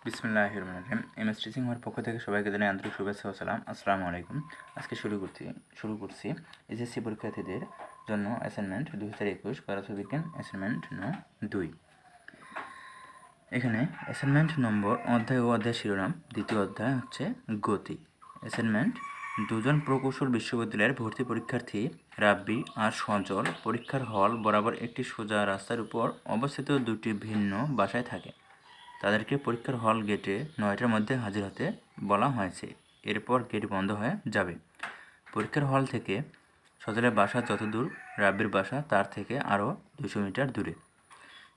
বিসমিল্লাহির রহমানির রহিম। MS teaching হওয়ার পক্ষ থেকে সবাইকে জানাই আন্তরিক শুভেচ্ছা ও সালাম। আসসালামু আলাইকুম। আজকে শুরু করছি এসএসসি পরীক্ষার্থীদের জন্য অ্যাসাইনমেন্ট 2021 পদার্থবিজ্ঞান অ্যাসাইনমেন্ট 2। এখানে অ্যাসাইনমেন্ট নম্বর অধ্যায় ও অধ্যায় শিরোনাম। দ্বিতীয় অধ্যায় হচ্ছে গতি। অ্যাসাইনমেন্ট: দুজন প্রকৌশল বিশ্ববিদ্যালয়ের ভর্তি পরীক্ষার্থী রাব্বি আর সজল পরীক্ষার হল বরাবর একটি সোজা রাস্তার উপর অবস্থিত দুটি ভিন্ন বাসায় থাকে। তাদেরকে পরীক্ষার হল গেটে 9টার মধ্যে হাজির হতে বলা হয়েছে। এরপর গেট বন্ধ হয়ে যাবে। পরীক্ষার হল থেকে সজলের বাসা যতদূর, রাব্বির বাসা তার থেকে আরও 200 মিটার দূরে।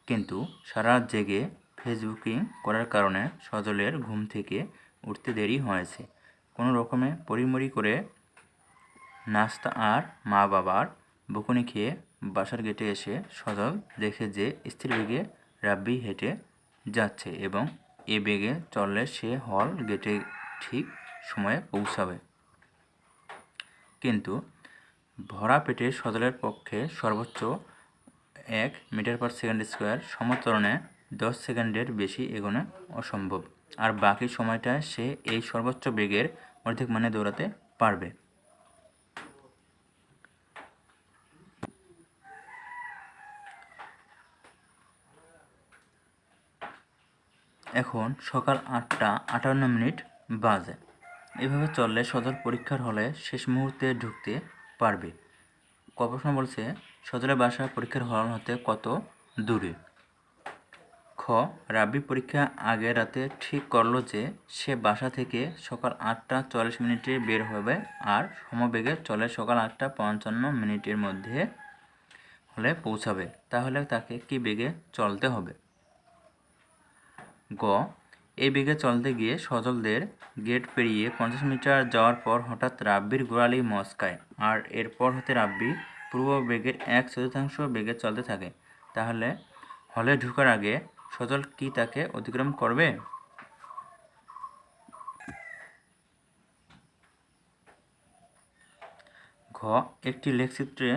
কিন্তু সারা রাত জেগে ফেসবুকিং করার কারণে সজলের ঘুম থেকে উঠতে দেরি হয়েছে। কোনো রকমে পরিমরি করে নাস্তা আর মা বাবার বকুনি খেয়ে বাসার গেটে এসে সজল দেখে যে স্থির বেগে রাব্বি হেঁটে যাচ্ছে এবং এ বেগে চললে সে হল গেটে ঠিক সময়ে পৌঁছাবে। কিন্তু ভরা পেটে সজলের পক্ষে সর্বোচ্চ 1 মিটার/সেকেন্ড² সমত্বরণে 10 সেকেন্ডের বেশি এগোনো অসম্ভব। আর বাকি সময়টায় সে এই সর্বোচ্চ বেগের অর্ধেক মানে দৌড়াতে পারবে। এখন সকাল 8টা 58 মিনিট বাজে। এভাবে চললে সজল পরীক্ষার হলে শেষ মুহূর্তে ঢুকতে পারবে। ক প্রশ্ন বলছে, সজলের বাসা পরীক্ষার হল হতে কত দূরে? খ. রাব্বি পরীক্ষা আগের রাতে ঠিক করলো যে সে বাসা থেকে সকাল 8টা 44 মিনিটে বের হবে আর সমবেগে চলে সকাল 8টা 55 মিনিটের মধ্যে হলে পৌঁছাবে। তাহলে তাকে কি বেগে চলতে হবে? গ. এই বেগে চলতে গিয়ে সজলদের গেট পেরিয়ে 50 মিটার যাওয়ার পর হঠাৎ রাব্বির গোড়ালি মচকায় আর এরপর হতে রাব্বি পূর্ব বেগের 1/4 বেগে চলতে থাকে। তাহলে হলে ঢোকার আগে সজল কি তাকে অতিক্রম করবে? ঘ. একটি লেখচিত্রে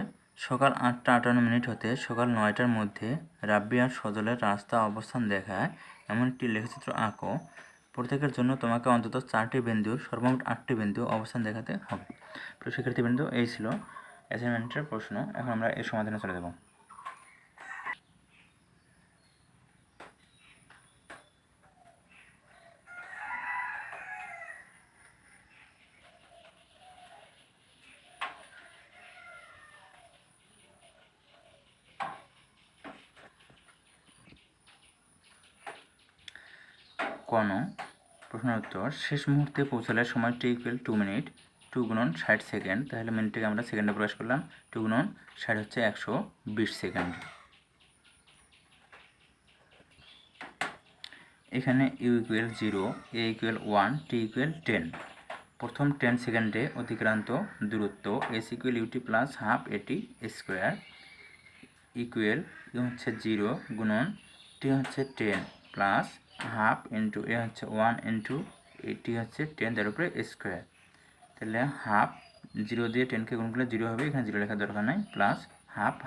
সকাল 8টা 58 মিনিট হতে সকাল 9টার মধ্যে রাব্বি আর সজলের রাস্তা অবস্থান দেখায় এমন একটি লেখচিত্র আঁকো। প্রত্যেকের জন্য তোমাকে অন্তত 4টি বিন্দুর সর্বমোট 8টি বিন্দু অবস্থান দেখাতে হবে। প্রিয় শিক্ষার্থীবৃন্দ, এই ছিল অ্যাসাইনমেন্টের প্রশ্ন। এখন আমরা এর সমাধানে চলে যাব। কোন প্রশ্নের উত্তর: শেষ মুহূর্তে পৌঁছালে সময় t = 2 মিনিট। 2 × 60 সেকেন্ড। তাহলে মিনিটটাকে আমরা সেকেন্ডে প্রকাশ করলাম। 2 × 60 হচ্ছে 120 সেকেন্ড। এখানে u = 0, a = 1, t = 10। প্রথম 10 সেকেন্ডে অতিক্রান্ত দূরত্ব s = ut + half at² equal u হচ্ছে 0 গুণন t হচ্ছে 10 প্লাস হাফ ইন্টু a হচ্ছে 1 ইন্টু t হচ্ছে 10 তার উপরে স্কোয়ার। তাহলে হাফ 0 দিয়ে 10কে গুণ করলে 0 হবে, এখানে 0 লেখার দরকার নাই, প্লাস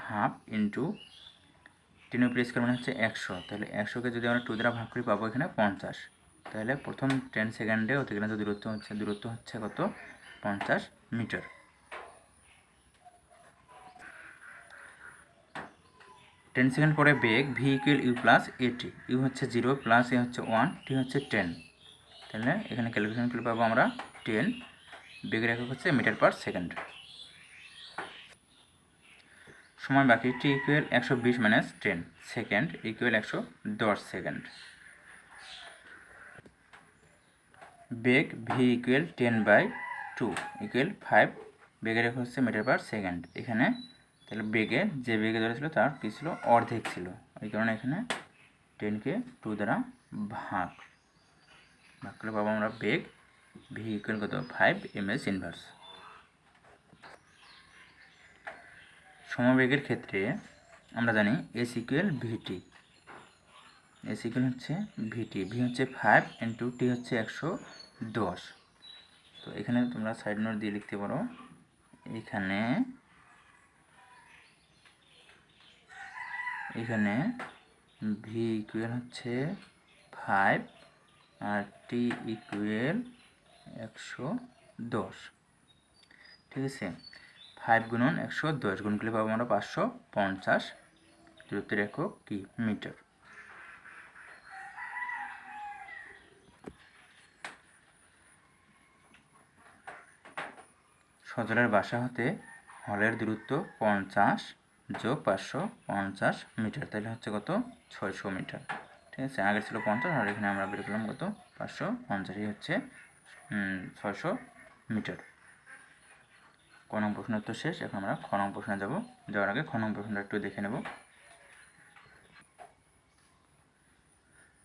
হাফ ইন্টু 10 উপরে স্কোয়ার মানে হচ্ছে 100। তাহলে 100কে যদি আমরা 2 দ্বারা ভাগ করি পাবো এখানে 50। তাহলে প্রথম 10 সেকেন্ডে অতিক্রান্ত দূরত্ব হচ্ছে কত? 50 মিটার। টেন সেকেন্ড পরে বেগ v = u + at। u হচ্ছে 0 প্লাস a হচ্ছে 1, t হচ্ছে 10। তাহলে এখানে ক্যালকুলেশন করলে পাবো আমরা 10। বেগের একক হচ্ছে মিটার/সেকেন্ড। সময় বাকি t = 120 - 10 সেকেন্ড = 110 সেকেন্ড। বেগ v = 10/2 = 5। বেগের একক হচ্ছে মিটার/সেকেন্ড। এখানে তাহলে যে বেগে ধরেছিল তার কী ছিল? অর্ধেক ছিল। এই কারণে এখানে 10কে 2 দ্বারা ভাগ করলে পাবো আমরা বেগ v = কত? 5 ms²। সমবেগের ক্ষেত্রে আমরা জানি s = vt। s হচ্ছে vt, v হচ্ছে 5 ইন্টু t হচ্ছে 110। তো এখানে তোমরা সাইড নোট দিয়ে লিখতে পারো। এখানে v = হচ্ছে 5 আর টি ইকুয়াল 110। ঠিক আছে, 5 গুণন 110 গুণ করলে পাবো আমরা 550। দূরত্বের একক কি? মিটার। সজলের বাসা হতে হলের দূরত্ব 50 যোগ 550 মিটার, তাহলে হচ্ছে কত? 600 মিটার। ঠিক আছে, আগে ছিল 50 আর এখানে আমরা বের করলাম কত? 550, হচ্ছে 600 মিটার। ক নং প্রশ্ন উত্তর শেষ। এখন আমরা খ নং প্রশ্নে যাব। যাওয়ার আগে খ নং প্রশ্নটা একটু দেখে নেব।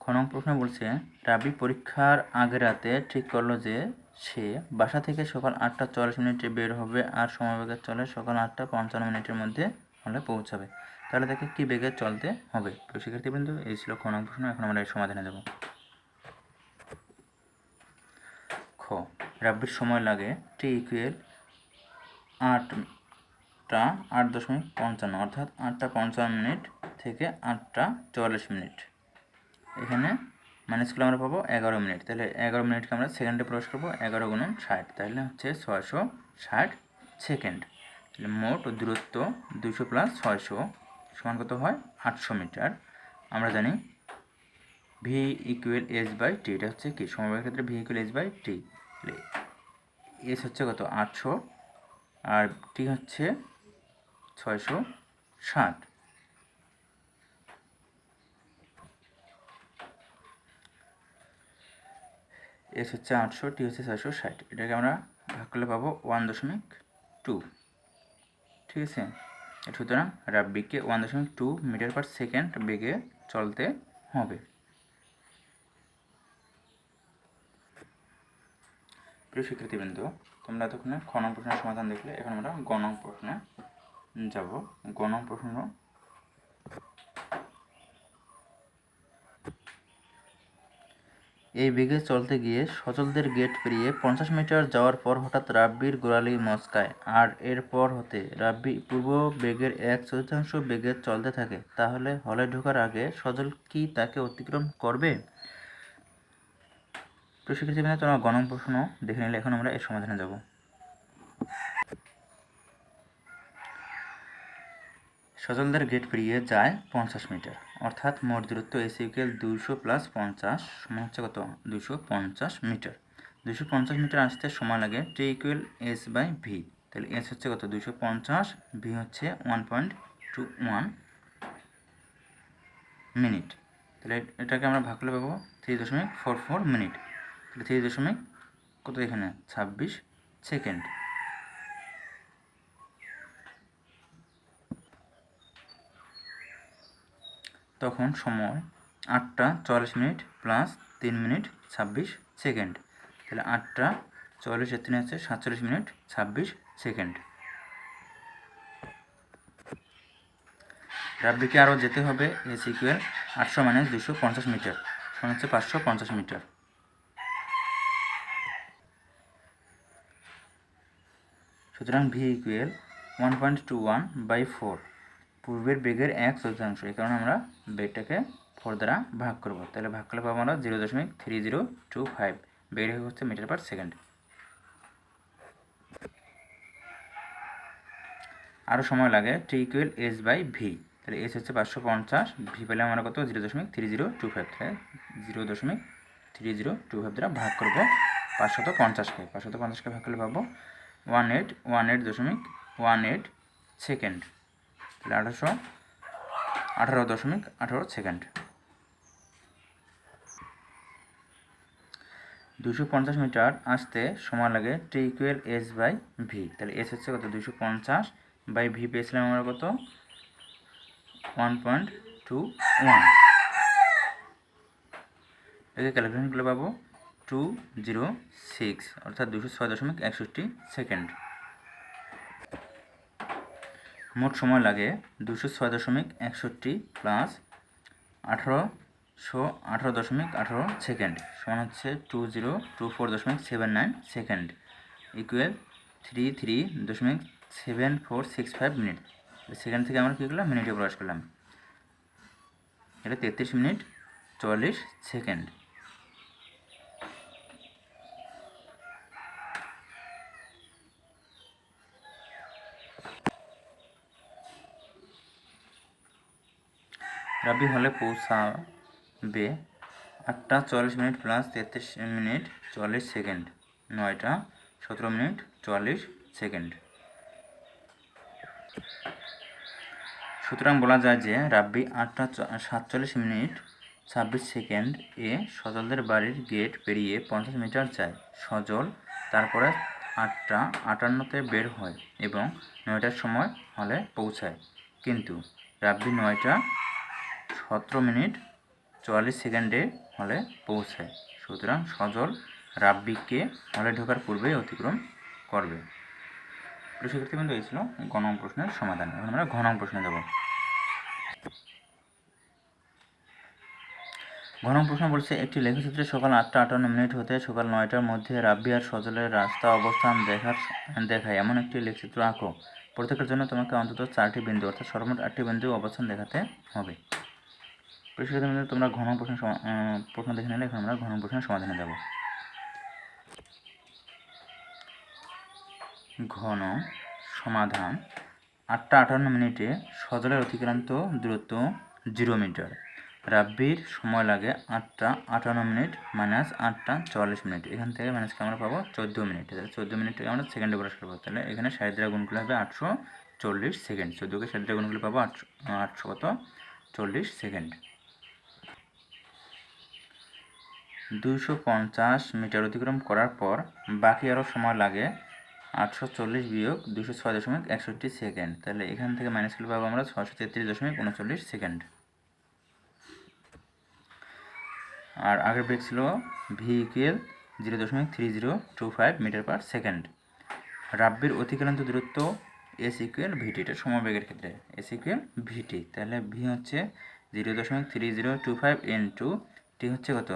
খ নং প্রশ্ন বলছে, রাবি পরীক্ষার আগের রাতে ঠিক করলো যে সে বাসা থেকে সকাল 8:40 বের হবে আর সময় বেগে চলে সকাল 8:55 মধ্যে হলে পৌঁছাবে। তাহলে তাকে কি বেগে চলতে হবে? শিক্ষার্থীবৃন্দ, এই ছিল খ নং প্রশ্ন। এখন আমরা এর সমাধানে যাব। খ, রাব্বির সময় লাগে টি ইকুয়াল 8:08.55, অর্থাৎ 8:55 থেকে 8:44। এখানে মাইনাস করলে আমরা পাবো 11 মিনিট। তাহলে 11 মিনিটকে আমরা সেকেন্ডে প্রকাশ করবো। 11 গুণন 60, তাহলে হচ্ছে 660 সেকেন্ড। তাহলে মোট দূরত্ব 200 প্লাস 600 সমান কত হয়? 800 মিটার। আমরা জানি V equal S by T, এটা হচ্ছে কি? সমবায়ের ক্ষেত্রে V equal S by T. S হচ্ছে কত? 800 আর টি হচ্ছে 660। এস হচ্ছে 800, টি হচ্ছে 660। এটাকে আমরা ভাগ করলে পাবো 1.2। ঠিক আছে, সুতরাং রাব্বিকে 1.2 মিটার পার সেকেন্ড বেগে চলতে হবে। প্রিয় শিক্ষার্থীবৃন্দ, তোমরা এতক্ষণে খ নং প্রশ্নের সমাধান দেখলে। এখন আমরা গ নং প্রশ্নে যাব। গ নং প্রশ্ন, এই বেগে চলতে গিয়ে সজলদের গেট পেরিয়ে 50 মিটার যাওয়ার পর হঠাৎ রাব্বির গোড়ালি মচকায় আর এরপর হতে রাব্বি পূর্ব বেগের 1/4 বেগে চলতে থাকে। তাহলে হলে ঢোকার আগে সজল কি তাকে অতিক্রম করবে? তো শিক্ষার্থীবৃন্দ, তোমরা গ নং প্রশ্ন দেখে নিলে। এখন আমরা এর সমাধানে যাব। সজলদের গেট পেরিয়ে যায় 50 মিটার, অর্থাৎ মোট দূরত্ব এস ইকুয়াল 200 প্লাস 50 সমান হচ্ছে কত? 250 মিটার। 250 মিটার আসতে সময় লাগে T equal S by V. তাহলে এস হচ্ছে কত? 250, ভি হচ্ছে 1.21 মিনিট। তাহলে এটাকে আমরা ভাগ করলে পাবো 3.44 মিনিট। তাহলে 3 দশমিক কত এখানে? 26 সেকেন্ড। তখন সময় 8:40 প্লাস 3 মিনিট 26 সেকেন্ড। তাহলে 8:40 এর 3 হচ্ছে 47 মিনিট 26 সেকেন্ড। রাব্বিকে আরও যেতে হবে এস ইকুয়াল 800 মাইনাস 250 মিটার সমান হচ্ছে 550 মিটার। সুতরাং ভি ইকুয়াল 1.21/4, পূর্বের বেগের 1/4। এই কারণে আমরা বেগটাকে 4 দ্বারা ভাগ করব। তাহলে ভাগ করলে পাবো আমরা 0.3025। বেগের হচ্ছে মিটার পার সেকেন্ড। আরও সময় লাগে T equal S by V. তাহলে এস হচ্ছে 550, ভি পেলে আমরা কত? 0.3025। তাহলে 0.3025 দ্বারা ভাগ করবো 550কে। 550কে ভাগ করলে পাবো 18.18 সেকেন্ড। তাহলে 18.18 সেকেন্ড। 250 মিটার আসতে সময় লাগে T equal S by V. তাহলে এস হচ্ছে কত? 250 বাই ভি পেয়েছিলাম আমরা কত? 1.21। একে ক্যালকুলেশন করলে পাবো 206, অর্থাৎ 206.61 সেকেন্ড। মোট সময় লাগে 206.61 প্লাস 1818.18 সেকেন্ড সমান হচ্ছে 2024.79 সেকেন্ড ইকুয়াল 33.7465 মিনিট। সেকেন্ড থেকে আমরা কী করলাম? মিনিটে প্রকাশ করলাম। এটা 33 মিনিট 44 সেকেন্ড। রাব্বি হলে পৌঁছাবে 8টা 44 মিনিট প্লাস 33 মিনিট 44 সেকেন্ড, 9টা 17 মিনিট 44 সেকেন্ড। সুতরাং বলা যায় যে রাব্বি 8টা 47 মিনিট 26 সেকেন্ড এ সজলদের বাড়ির গেট পেরিয়ে 50 মিটার যায়। সজল তারপরে 8টা 58-তে বের হয় এবং 9টার সময় হলে পৌঁছায়, কিন্তু রাব্বি 9টা 17 মিনিট 44 সেকেন্ডে হলে পৌঁছায়। সুতরাং সজল রাব্বিকে হলে ঢোকার পূর্বেই অতিক্রম করবে। প্রিয় শিক্ষার্থীবৃন্দ, এই ছিল গ নং প্রশ্নের সমাধান। এখন আমরা ঘ নং প্রশ্নে যাব। ঘ নং প্রশ্ন বলছে, একটি লেখচিত্রে সকাল 8টা 58 মিনিট হতে সকাল 9টার মধ্যে রাব্বি আর সজলের রাস্তা অবস্থান দেখায় এমন একটি লেখচিত্র আঁকো। প্রত্যেকের জন্য তোমাকে অন্তত 4টি বিন্দু অর্থাৎ সর্বমোট 8টি বিন্দু অবস্থান দেখাতে হবে। প্রিয় শিক্ষার্থীবৃন্দ, তোমরা ঘ নং প্রশ্ন দেখে নিলে এখন আমরা ঘ নং প্রশ্নের সমাধানে যাব। ঘন সমাধান। 8টা 58 মিনিটে সজলের অতিক্রান্ত দূরত্ব 0 মিটার। রাব্বির সময় লাগে 8টা 58 মিনিট মাইনাস 8টা 44 মিনিট। এখান থেকে মাইনাসকে আমরা পাবো 14 মিনিট। তাহলে 14 মিনিটকে আমরা সেকেন্ডে প্রকাশ করবো। তাহলে এখানে 60 দ্বারা গুণ করলে হবে 840 সেকেন্ড। 14কে 60 দ্বারা গুণ করলে পাবো 840 সেকেন্ড। 250 মিটার অতিক্রম করার পর বাকি আরও সময় লাগে 840 বিয়োগ 206.61 সেকেন্ড। তাহলে এখান থেকে মাইনাস করলে পাবো আমরা 633.39 সেকেন্ড। আর আগের ব্রেক ছিল ভি=0.3025 মিটার পার সেকেন্ড। রাব্বির অতিক্রান্ত দূরত্ব S=VT, এটা সমবেগের ক্ষেত্রে S=VT। তাহলে ভি হচ্ছে 0.3025 ইন্টু টি হচ্ছে কত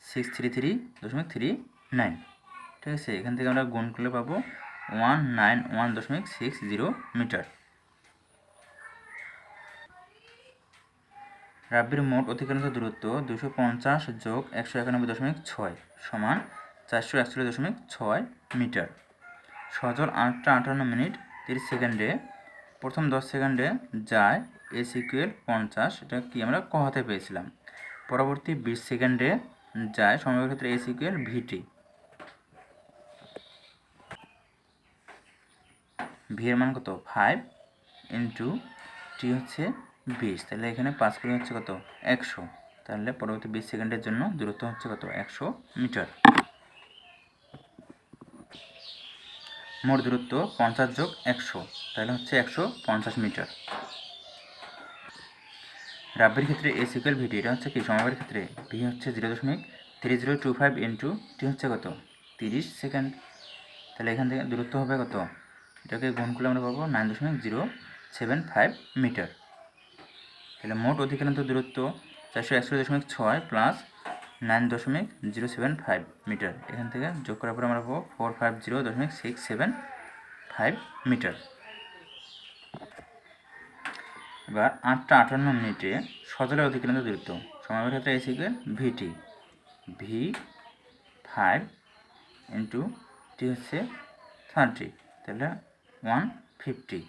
633.39। ঠিক আছে, এখান থেকে আমরা গুণ করলে পাবো 191.60 মিটার। রাব্বির মোট অতিক্রান্ত দূরত্ব 250 যোগ 191.6 সমান 441.6 মিটার। সজল 8টা 58 মিনিট 30 সেকেন্ডে প্রথম 10 সেকেন্ডে যায় S=50, এটা কি আমরা ক হাতে পেয়েছিলাম। পরবর্তী 20 সেকেন্ডে যায় সমবেগের ক্ষেত্রে S=VT। ভি এর মান কত 5 ইন্টু টি হচ্ছে 20। তাহলে এখানে 5 করে হচ্ছে কত 100। তাহলে পরবর্তী 20 সেকেন্ডের জন্য দূরত্ব হচ্ছে কত 100 মিটার। মোট দূরত্ব 50 যোগ 100, তাহলে হচ্ছে 150 মিটার। রাব্বির ক্ষেত্রে S=VT, এটা হচ্ছে কি সমবেগের ক্ষেত্রে ভি হচ্ছে 0.3025 ইন্টু টি হচ্ছে কত 30 সেকেন্ড। তাহলে এখান থেকে দূরত্ব হবে কত, এটাকে গুণ করলে আমরা পাবো 9.075 মিটার। তাহলে মোট অতিক্রান্ত দূরত্ব 441.6 প্লাস 9.075 মিটার। এখান থেকে যোগ করার পরে আমরা পাবো 450.675 মিটার। এবার 8টা 58 মিনিটে সজলের অতিক্রান্ত দূরত্ব সমবেগের ক্ষেত্রে S=VT। ভি 5 ইন্টু টি হচ্ছে 30, তাহলে 150।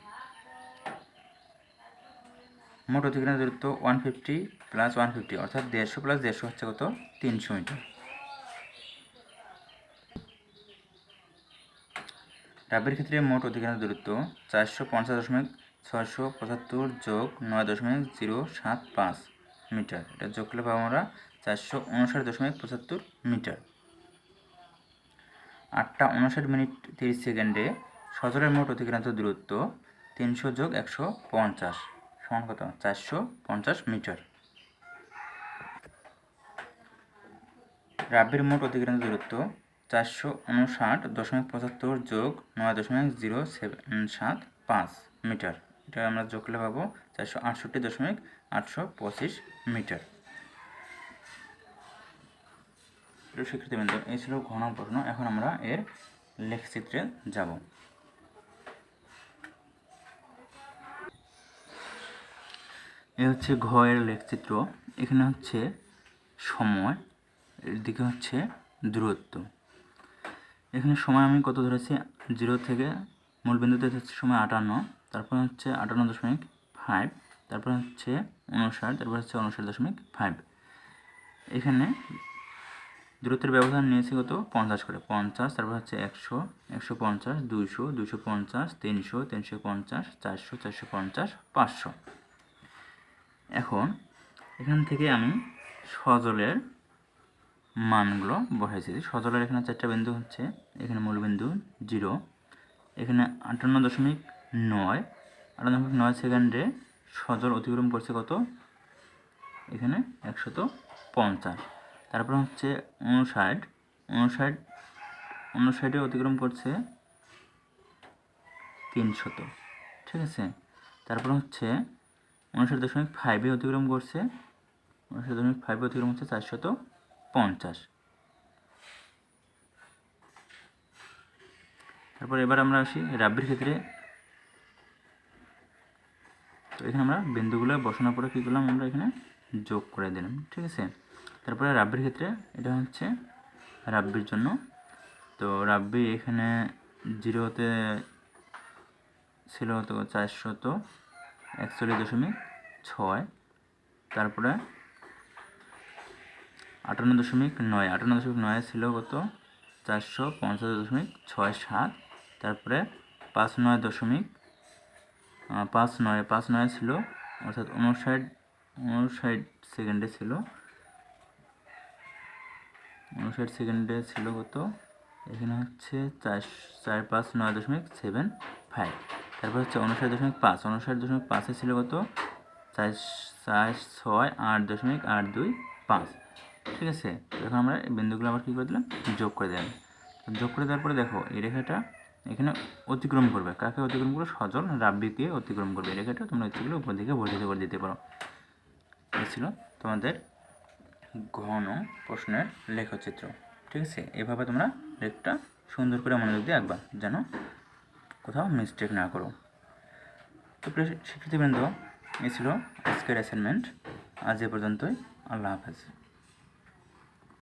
মোট অতিক্রান্ত দূরত্ব 150 প্লাস 150 অর্থাৎ 150 প্লাস 150 হচ্ছে কত 300 মিটার। রাব্বির ক্ষেত্রে মোট অতিক্রান্ত দূরত্ব 450.675 যোগ 9.075 মিটার। এটা যোগ করলে পাবো আমরা 459.75 মিটার। 8টা 59 মিনিট 30 সেকেন্ডে সজলের মোট অতিক্রান্ত দূরত্ব 300 যোগ 150 সমান কত 450 মিটার। রাব্বির মোট অতিক্রান্ত দূরত্ব 459.75 যোগ 9.075 মিটার। এটা আমরা যোগ করলে পাবো 468.825 মিটার। প্রিয় শিক্ষার্থীবৃন্দ, এই ছিল ঘ নং প্রশ্ন। এখন আমরা এর লেখচিত্রে যাব। এ হচ্ছে ঘ এর লেখচিত্র। এখানে হচ্ছে সময়, এর দিকে হচ্ছে দূরত্ব। এখানে সময় আমি কত ধরেছি 0 থেকে মূল বিন্দুতে হচ্ছে সময় 58, তারপর হচ্ছে 58.5, তারপর হচ্ছে 59, তারপর হচ্ছে 59.5। এখানে দূরত্বের ব্যবধান নিয়েছি কত 50 করে, 50, তারপর হচ্ছে 100, 150, 200, 250, 300, 350, 400, 450, 500। এখন এখান থেকে আমি সজলের মানগুলো বসাইছি। সজলের এখানে 4টা বিন্দু হচ্ছে, এখানে মূলবিন্দু 0, এখানে 58.9 সেকেন্ডে সজল অতিক্রম করছে কত, এখানে 150। তারপর হচ্ছে 59 অতিক্রম করছে 300, ঠিক আছে। তারপর হচ্ছে 59.5 অতিক্রম করছে, 59.5 অতিক্রম হচ্ছে 450। তারপর এবার আমরা আসি রাব্বির ক্ষেত্রে। তো এখানে আমরা বিন্দুগুলো বসানোর পরে কী করলাম, আমরা এখানে যোগ করে দিলাম, ঠিক আছে। তারপরে রাব্বির ক্ষেত্রে এটা হচ্ছে রাব্বির জন্য। তো রাব্বি এখানে 0তে ছিল তো 441.6, তারপরে 58.9 ছিল কত 450.67, তারপরে 59 ছিল, অর্থাৎ 59 সেকেন্ডে ছিল, 59 সেকেন্ডে ছিল কত, এখানে হচ্ছে 459.75। তারপর হচ্ছে 59.5 ছিল কত 468.825, ঠিক আছে। এখন আমরা এই বিন্দুগুলো আবার কী করে দিলাম, যোগ করে দিলাম। যোগ করে দেওয়ার পরে দেখো এই রেখাটা এখানে অতিক্রম করবে, কাকে অতিক্রম করবে, সজল রাব্বিকে অতিক্রম করবে। এই রেখাটা তোমরা ইচ্ছে করলে উপর দিকে বর্ধিত করে দিতে পারো। এই ছিল তোমাদের ঘন প্রশ্নের লেখচিত্র, ঠিক আছে। এভাবে তোমরা লেখটা সুন্দর করে মনোযোগ দিয়ে আঁকবা, যেন কোথাও মিস্টেক না করো। তো প্রিয় শিক্ষার্থীবৃন্দ, এই ছিল আজকের অ্যাসাইনমেন্ট। আজ এ পর্যন্তই। আল্লাহ হাফেজ।